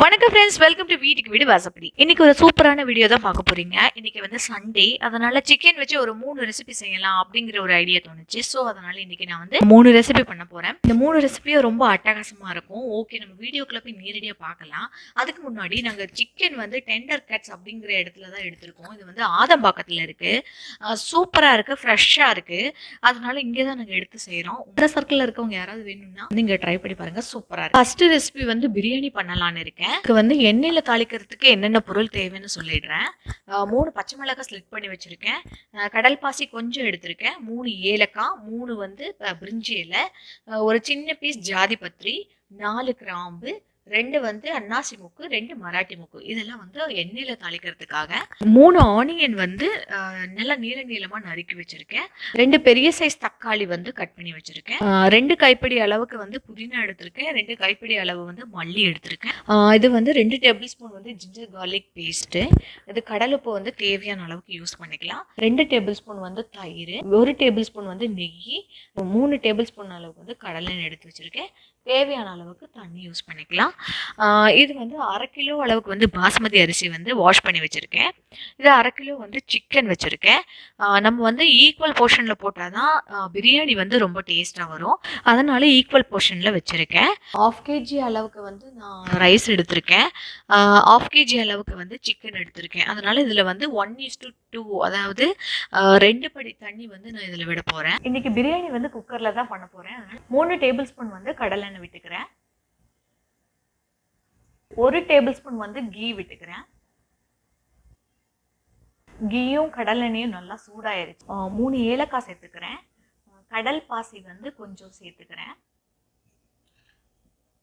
வணக்கம் friends, welcome to வீட்டுக்கு வீடு வாசப்படி. இன்னைக்கு ஒரு சூப்பரான வீடியோ தான் பார்க்க போறீங்க. இன்னைக்கு வந்து சண்டே, அதனால சிக்கன் வச்சு ஒரு 3 ரெசிபி செய்யலாம் அப்படிங்கிற ஒரு ஐடியா தோணுச்சு. ஸோ அதனால இன்னைக்கு நான் வந்து 3 ரெசிபி பண்ண போறேன். இந்த 3 ரெசிபியும் ரொம்ப அட்டகாசமா இருக்கும். ஓகே, நம்ம வீடியோக்குள்ள போய் நேரடியாக பார்க்கலாம். அதுக்கு முன்னாடி நாங்கள் சிக்கன் வந்து டெண்டர் கட்ஸ் அப்படிங்கிற இடத்துல தான் எடுத்திருக்கோம். இது வந்து ஆதம்பாக்கத்தில் இருக்கு. சூப்பராக இருக்கு, ஃப்ரெஷ்ஷாக இருக்கு. அதனால இங்கே தான் நாங்கள் எடுத்து செய்கிறோம். உங்கள் சர்க்கிளில் இருக்கவங்க யாராவது வேணும்னா நீங்கள் ட்ரை பண்ணி பாருங்க, சூப்பராக இருக்கு. ஃபர்ஸ்ட் ரெசிபி வந்து பிரியாணி பண்ணலான்னு இருக்கேன். இதுக்கு வந்து எண்ணெயில தாளிக்கிறதுக்கு என்னென்ன பொருள் தேவைன்னு சொல்லிடுறேன். 3 பச்சை மிளகாய் ஸ்லிட் பண்ணி வச்சிருக்கேன். கடல் பாசி கொஞ்சம் எடுத்திருக்கேன். 3 ஏலக்காய், 3 வந்து பிரிஞ்சி இலை, ஒரு சின்ன பீஸ் ஜாதி பத்திரி, 4 கிராம்பு, 2 வந்து அன்னாசி முக்கு, 2 மராட்டி முக்கு. இதெல்லாம் வந்து எண்ணெயில தாளிக்கிறதுக்காக. 3 ஆனியன் வந்து நல்லா நீள நீளமா நறுக்கி வச்சிருக்கேன். 2 பெரிய சைஸ் தக்காளி வந்து கட் பண்ணி வச்சிருக்கேன். 2 கைப்பிடி அளவுக்கு வந்து புதினா எடுத்திருக்கேன். 2 கைப்பிடி அளவு வந்து மல்லி எடுத்திருக்கேன். இது வந்து 2 டேபிள் ஸ்பூன் வந்து ஜிஞ்சர் கார்லிக் பேஸ்ட். இது கடலுப்பு வந்து தேவையான அளவுக்கு யூஸ் பண்ணிக்கலாம். 2 டேபிள் ஸ்பூன் வந்து தயிர், 1 டேபிள் ஸ்பூன் வந்து நெய், 3 டேபிள் ஸ்பூன் அளவுக்கு வந்து கடலெண்ணெய் எடுத்து வச்சிருக்கேன். தேவையான அளவுக்கு தண்ணி யூஸ் பண்ணிக்கலாம். இது வந்து 1/2 கிலோ அளவுக்கு வந்து பாஸ்மதி அரிசி வந்து வாஷ் பண்ணி வச்சுருக்கேன். இது 1/2 கிலோ வந்து சிக்கன் வச்சுருக்கேன். நம்ம வந்து ஈக்குவல் போர்ஷனில் போட்டால் தான் பிரியாணி வந்து ரொம்ப டேஸ்ட்டாக வரும். அதனால ஈக்குவல் போர்ஷனில் வச்சுருக்கேன். 1/2 கேஜி அளவுக்கு வந்து நான் ரைஸ் எடுத்திருக்கேன். 1/2 கேஜி அளவுக்கு வந்து சிக்கன் எடுத்திருக்கேன். அதனால் இதில் வந்து 1:2, அதாவது 2 படி தண்ணி வந்து நான் இதில் விட போகிறேன். இன்றைக்கி பிரியாணி வந்து குக்கரில் தான் பண்ண போகிறேன். 3 டேபிள் ஸ்பூன் வந்து கடலெண்ணெய் விட்டுக்கிறேன். 1 டேபிள் ஸ்பூன் வந்து கீ விட்டுக்கிறேன். கீயும் கடலெண்ணையும் நல்லா சூடாயிருச்சு. 3 ஏலக்காய் சேர்த்துக்கிறேன். கடல் பாசி வந்து கொஞ்சம் சேர்த்துக்கிறேன்.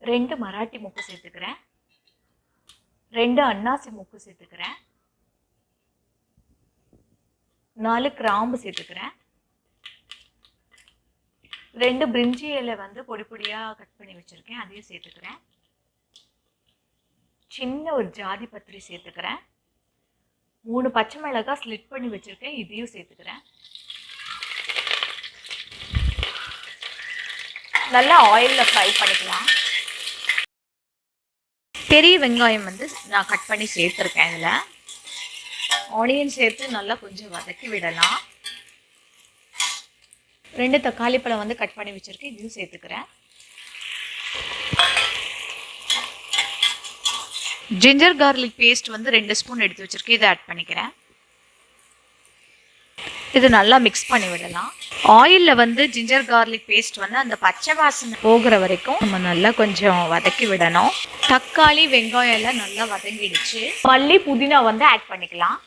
2 மராட்டி முக்கு சேர்த்துக்கிறேன். 2 அன்னாசி முக்கு சேர்த்துக்கிறேன். 4 கிராம்பு சேர்த்துக்கிறேன். 2 பிரிஞ்சி இலை வந்து பொடி பொடியாக கட் பண்ணி வச்சுருக்கேன், அதையும் சேர்த்துக்கிறேன். சின்ன ஒரு ஜாதி பத்திரி சேர்த்துக்கிறேன். 3 பச்சை மிளகாய் ஸ்லிட் பண்ணி வச்சுருக்கேன், இதையும் சேர்த்துக்கிறேன். நல்லா ஆயிலில் ஃப்ரை பண்ணிக்கலாம். பெரிய வெங்காயம் வந்து நான் கட் பண்ணி சேர்த்துருக்கேன். இதில் ஆனியன் சேர்த்து நல்லா கொஞ்சம் வதக்கி விடலாம். 2 தக்காளி பழம் வந்து கட் பண்ணி வச்சுருக்கேன், இதையும் சேர்த்துக்கிறேன். ஜிஞ்சர் கார்லிக் பேஸ்ட் வந்து 2 ஸ்பூன் எடுத்து வச்சுருக்கேன், இதை ஆட் பண்ணிக்கிறேன். இது நல்லா மிக்ஸ் பண்ணி விடலாம். ஆயிலில் வந்து ஜிஞ்சர் கார்லிக் பேஸ்ட் வந்து அந்த பச்சை வாசனை போகிற வரைக்கும் நம்ம நல்லா கொஞ்சம் வதக்கி விடணும். தக்காளி வெங்காயம் எல்லாம் நல்லா வதங்கிடுச்சு. மல்லி புதினா வந்து ஆட் பண்ணிக்கலாம்.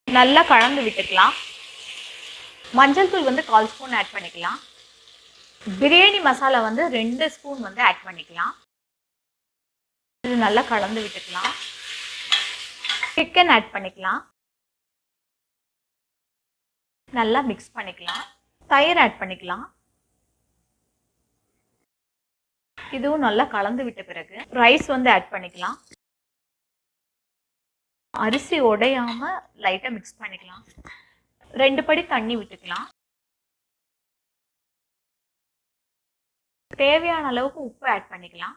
நல்லா கலந்து விட்டுக்கலாம். மஞ்சள் தூள் வந்து 1/4 ஸ்பூன் ஆட் பண்ணிக்கலாம். பிரியாணி மசாலா வந்து 2 ஸ்பூன் வந்து ஆட் பண்ணிக்கலாம். இது நல்லா கலந்து விட்டுக்கலாம். சிக்கன் ஆட் பண்ணிக்கலாம். நல்லா மிக்ஸ் பண்ணிக்கலாம். தயிர் ஆட் பண்ணிக்கலாம். இதுவும் நல்லா கலந்து விட்ட பிறகு ரைஸ் வந்து ஆட் பண்ணிக்கலாம். அரிசி உடையாம லைட்டா மிக்ஸ் பண்ணிக்கலாம். 2 படி தண்ணி விட்டுக்கலாம். தேவையான அளவுக்கு உப்பு ஆட் பண்ணிக்கலாம்.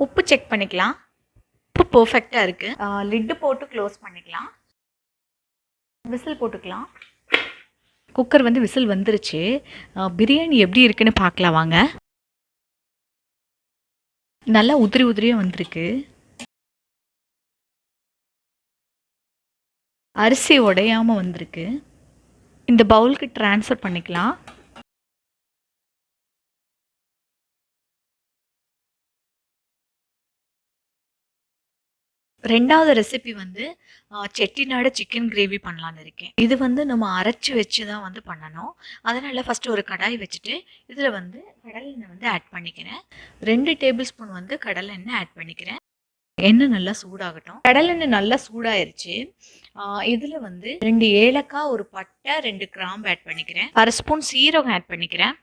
உப்பு செக் பண்ணிக்கலாம். உப்பு பர்ஃபெக்டாக இருக்குது. லிட்டு போட்டு க்ளோஸ் பண்ணிக்கலாம். விசில் போட்டுக்கலாம். குக்கர் வந்து விசில் வந்துருச்சு. பிரியாணி எப்படி இருக்குன்னு பார்க்கலாம் வாங்க. நல்லா உதிரி உதிரியாக வந்திருக்கு. அரிசி உடையாமல் வந்திருக்கு. இந்த பவுலுக்கு ட்ரான்ஸ்ஃபர் பண்ணிக்கலாம். ரெண்டாவது ரெசிபி வந்து செட்டிநாடு சிக்கன் கிரேவி பண்ணலான்னு இருக்கேன். இது வந்து நம்ம அரைச்சி வச்சு தான் வந்து பண்ணணும். அதனால் ஃபஸ்ட்டு ஒரு கடாய் வச்சுட்டு இதில் வந்து கடலெண்ணெய் வந்து ஆட் பண்ணிக்கிறேன். 2 டேபிள் ஸ்பூன் வந்து கடலெண்ணெய் ஆட் பண்ணிக்கிறேன். எண்ணெய் நல்லா சூடாகட்டும். கடலெண்ணெய் நல்லா சூடாயிருச்சு. இதில் வந்து 2 ஏலக்காய், ஒரு பட்டை, 2 கிராம்பு ஆட் பண்ணிக்கிறேன். 1/2 ஸ்பூன் சீரகம் ஆட் பண்ணிக்கிறேன்.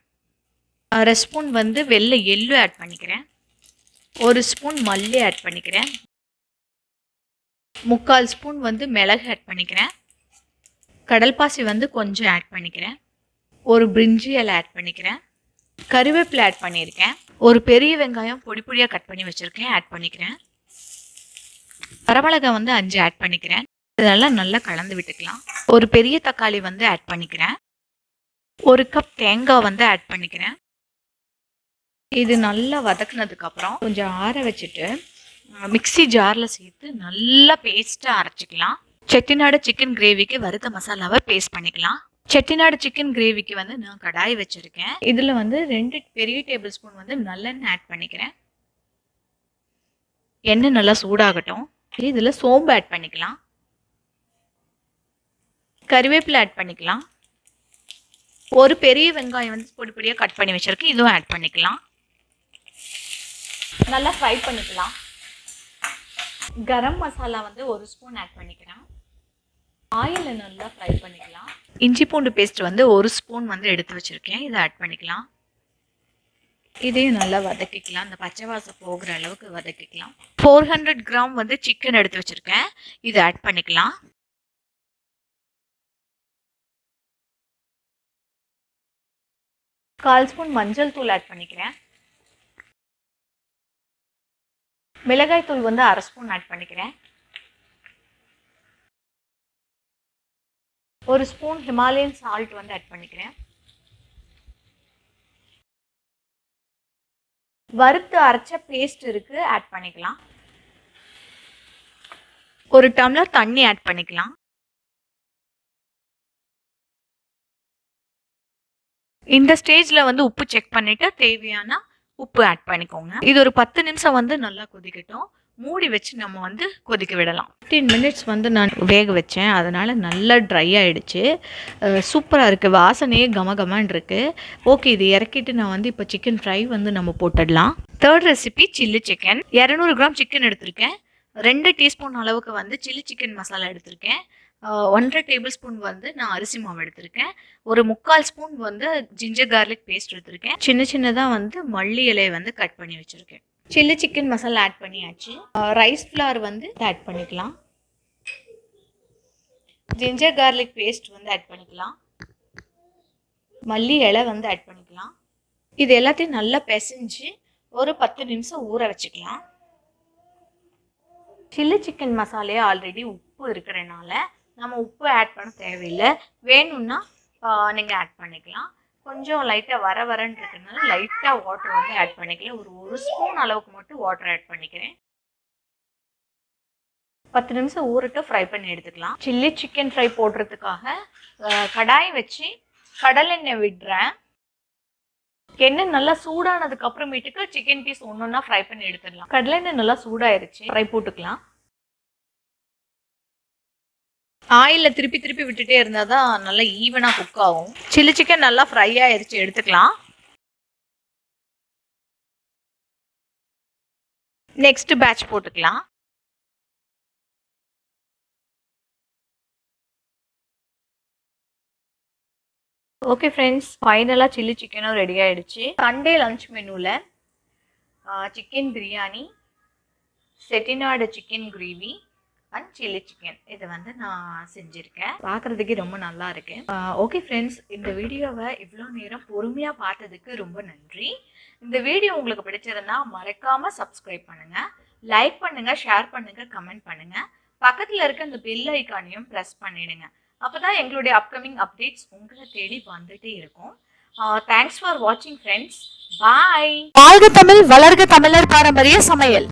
1/2 ஸ்பூன் வந்து வெள்ளை எள்ளு ஆட் பண்ணிக்கிறேன். 1 ஸ்பூன் மல்லி ஆட் பண்ணிக்கிறேன். 3/4 ஸ்பூன் வந்து மிளகு ஆட் பண்ணிக்கிறேன். கடல் பாசி வந்து கொஞ்சம் ஆட் பண்ணிக்கிறேன். ஒரு பிரிஞ்சி இலை ஆட் பண்ணிக்கிறேன். கறிவேப்பிலை ஆட் பண்ணியிருக்கேன். ஒரு பெரிய வெங்காயம் பொடி பொடியாக கட் பண்ணி வச்சுருக்கேன், ஆட் பண்ணிக்கிறேன். வரமிளகாய் வந்து 5 ஆட் பண்ணிக்கிறேன். இதெல்லாம் நல்லா கலந்து விட்டுக்கலாம். ஒரு பெரிய தக்காளி வந்து ஆட் பண்ணிக்கிறேன். 1 கப் தேங்காய் வந்து ஆட் பண்ணிக்கிறேன். இது நல்லா வதக்குனதுக்கு அப்புறம் கொஞ்சம் ஆற வச்சுட்டு மிக்ஸி ஜாரில் சேர்த்து நல்லா பேஸ்ட்டாக அரைச்சிக்கலாம். செட்டிநாடு சிக்கன் கிரேவிக்கு வறுத்த மசாலாவை பேஸ்ட் பண்ணிக்கலாம். செட்டிநாடு சிக்கன் கிரேவிக்கு வந்து நான் கடாய் வச்சுருக்கேன். இதில் வந்து 2 பெரிய டேபிள் ஸ்பூன் வந்து நல்லெண்ணெய் ஆட் பண்ணிக்கிறேன். எண்ணெய் நல்லா சூடாகட்டும். இதில் சோம்பு ஆட் பண்ணிக்கலாம். கறிவேப்பிலை ஆட் பண்ணிக்கலாம். ஒரு பெரிய வெங்காயம் வந்து பொடி பொடியாக கட் பண்ணி வச்சுருக்கேன், இதுவும் ஆட் பண்ணிக்கலாம். நல்லா ஃப்ரை பண்ணிக்கலாம். கரம் மசாலா வந்து 1 ஸ்பூன் ஆட் பண்ணிக்கிறேன். ஆயிலை நல்லா ஃப்ரை பண்ணிக்கலாம். இஞ்சி பூண்டு பேஸ்ட் வந்து 1 ஸ்பூன் வந்து எடுத்து வச்சுருக்கேன், இதை ஆட் பண்ணிக்கலாம். இதையும் நல்லா வதக்கிக்கலாம். அந்த பச்சை வாசம் போகிற அளவுக்கு வதக்கிக்கலாம். 400 கிராம் வந்து சிக்கன் எடுத்து வச்சுருக்கேன், இதை ஆட் பண்ணிக்கலாம். கால் ஸ்பூன் மஞ்சள் தூள் ஆட் பண்ணிக்கிறேன். மிளகாய் தூள் வந்து 1/2 ஸ்பூன் ஆட் பண்ணிக்கிறேன். 1 ஸ்பூன் ஹிமாலயன் சால்ட் வந்து ஆட் பண்ணிக்கிறேன். வறுத்து அரைச்ச பேஸ்ட் இருக்கு, ஆட் பண்ணிக்கலாம். 1 டம்ளர் தண்ணி ஆட் பண்ணிக்கலாம். இந்த ஸ்டேஜில் வந்து உப்பு செக் பண்ணிவிட்டு தேவையான உப்பு ஆட் பண்ணிக்கோங்க. இது ஒரு 10 நிமிஷம் வந்து நல்லா கொதிக்கட்டும். மூடி வச்சு நம்ம வந்து கொதிக்க விடலாம். 15 மினிட்ஸ் வந்து நான் வேக வச்சேன், அதனால் நல்லா ட்ரை ஆகிடுச்சு. சூப்பராக இருக்குது, வாசனையே கமகமான் இருக்குது. ஓகே, இது இறக்கிட்டு நான் வந்து இப்போ சிக்கன் ஃப்ரை வந்து நம்ம போட்டுடலாம். 3rd recipe chilli chicken. 200 gram chicken எடுத்திருக்கேன். 2 டீஸ்பூன் அளவுக்கு வந்து சில்லி சிக்கன் மசாலா எடுத்திருக்கேன். 1.5 டேபிள் ஸ்பூன் வந்து நான் அரிசி மாவு எடுத்திருக்கேன். ஒரு 3/4 ஸ்பூன் வந்து ஜிஞ்சர் கார்லிக் பேஸ்ட் எடுத்திருக்கேன். சின்ன சின்னதாக வந்து மல்லி இலையை வந்து கட் பண்ணி வச்சுருக்கேன். சில்லி சிக்கன் மசாலா ஆட் பண்ணியாச்சு. ரைஸ் ஃப்ளவர் வந்து ஆட் பண்ணிக்கலாம். ஜிஞ்சர் கார்லிக் பேஸ்ட் வந்து ஆட் பண்ணிக்கலாம். மல்லி இலை வந்து ஆட் பண்ணிக்கலாம். இது எல்லாத்தையும் நல்லா பிசைஞ்சு ஒரு 10 நிமிஷம் ஊற வச்சுக்கலாம். சில்லி சிக்கன் மசாலையே ஆல்ரெடி உப்பு இருக்கிறனால நம்ம உப்பு ஆட் பண்ண தேவையில்லை. வேணும்னா நீங்கள் ஆட் பண்ணிக்கலாம். கொஞ்சம் லைட்டாக வரன்னு இருக்கிறதுனால லைட்டாக வாட்டர் வந்து ஆட் பண்ணிக்கலாம். ஒரு ஸ்பூன் அளவுக்கு மட்டும் வாட்டர் ஆட் பண்ணிக்கிறேன். 10 நிமிஷம் ஊறிட்டு ஃப்ரை பண்ணி எடுத்துக்கலாம். சில்லி சிக்கன் ஃப்ரை போடுறதுக்காக கடாய் வச்சு கடலெண்ணெய் விடுறேன். எண்ணெய் நல்லா சூடானதுக்கு அப்புறமேட்டுக்கு சிக்கன் பீஸ் ஒன்றா ஃப்ரை பண்ணி எடுத்துடலாம். கடலெண்ணெய் நல்லா சூடாயிருச்சு, ஃப்ரை போட்டுக்கலாம். ஆயிலில் திருப்பி திருப்பி விட்டுட்டே இருந்தால் தான் நல்லா ஈவனாக குக் ஆகும். சில்லி சிக்கன் நல்லா ஃப்ரை ஆயிடுச்சு, எடுத்துக்கலாம். நெக்ஸ்ட் பேட்ச் போட்டுக்கலாம். ஓகே ஃப்ரெண்ட்ஸ், ஃபைனலாக சில்லி சிக்கனும் ரெடி ஆகிடுச்சு. சண்டே லஞ்ச் மெனுவில் chicken biryani, Chettinad chicken gravy and chilli chicken இதை வந்து நான் செஞ்சுருக்கேன். பார்க்குறதுக்கே ரொம்ப நல்லா இருக்கு. ஓகே ஃப்ரெண்ட்ஸ், இந்த வீடியோவை இவ்வளோ நேரம் பொறுமையாக பார்த்ததுக்கு ரொம்ப நன்றி. இந்த வீடியோ உங்களுக்கு பிடிச்சிருந்தா மறக்காமல் சப்ஸ்கிரைப் பண்ணுங்கள், லைக் பண்ணுங்கள், ஷேர் பண்ணுங்கள், கமெண்ட் பண்ணுங்கள். பக்கத்தில் இருக்க இந்த பெல் ஐக்கானையும் ப்ரெஸ் பண்ணிடுங்க. அப்போ தான் எங்களுடைய அப்கமிங் அப்டேட்ஸ் உங்களை தேடி வந்துகிட்டே இருக்கும். தேங்க்ஸ் ஃபார் வாட்சிங் ஃப்ரெண்ட்ஸ். பாய். வாழ்க தமிழ், வளர்க தமிழர் பாரம்பரிய சமையல்.